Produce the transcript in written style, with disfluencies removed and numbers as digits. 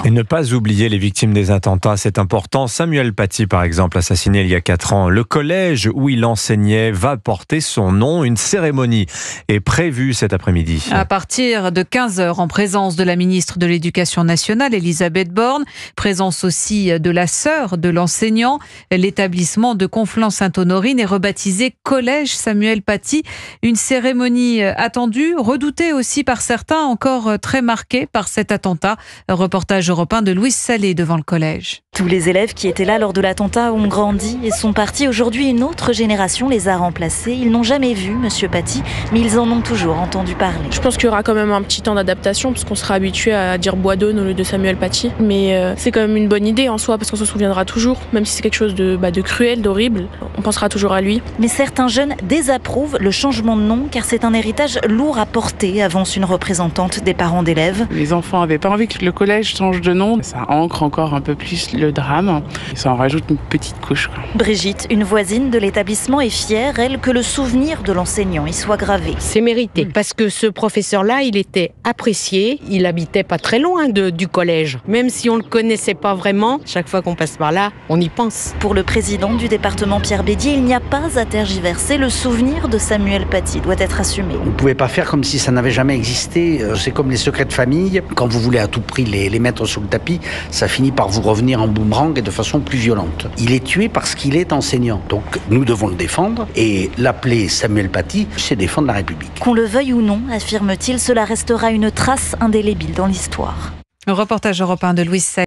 Et ne pas oublier les victimes des attentats, c'est important. Samuel Paty, par exemple, assassiné il y a 4 ans. Le collège où il enseignait va porter son nom. Une cérémonie est prévue cet après-midi. À partir de 15h, en présence de la ministre de l'Éducation nationale, Elisabeth Borne, présence aussi de la sœur de l'enseignant. L'établissement de Conflans-Sainte-Honorine est rebaptisé Collège Samuel Paty. Une cérémonie attendue, redoutée aussi par certains, encore très marquée par cet attentat. Reportage Europe 1 de Louise Salé devant le collège. Tous les élèves qui étaient là lors de l'attentat ont grandi et sont partis. Aujourd'hui, une autre génération les a remplacés. Ils n'ont jamais vu Monsieur Paty, mais ils en ont toujours entendu parler. Je pense qu'il y aura quand même un petit temps d'adaptation parce qu'on sera habitué à dire Boisdone au lieu de Samuel Paty. Mais c'est quand même une bonne idée en soi parce qu'on se souviendra toujours, même si c'est quelque chose de cruel, d'horrible. On pensera toujours à lui. Mais certains jeunes désapprouvent le changement de nom car c'est un héritage lourd à porter, avance une représentante des parents d'élèves. Les enfants n'avaient pas envie que le collège change de nom. Ça ancre encore un peu plus le drame. Et ça en rajoute une petite couche. Brigitte, une voisine de l'établissement, est fière, elle, que le souvenir de l'enseignant y soit gravé. C'est mérité, parce que ce professeur-là, il était apprécié. Il habitait pas très loin du collège. Même si on le connaissait pas vraiment, chaque fois qu'on passe par là, on y pense. Pour le président du département Pierre Bédier, il n'y a pas à tergiverser. Le souvenir de Samuel Paty doit être assumé. Vous ne pouvez pas faire comme si ça n'avait jamais existé. C'est comme les secrets de famille. Quand vous voulez à tout prix les mettre sous le tapis, ça finit par vous revenir en boomerang et de façon plus violente. Il est tué parce qu'il est enseignant. Donc nous devons le défendre et l'appeler Samuel Paty, c'est défendre la République. Qu'on le veuille ou non, affirme-t-il, cela restera une trace indélébile dans l'histoire. Reportage Europe 1 de Louise Salé.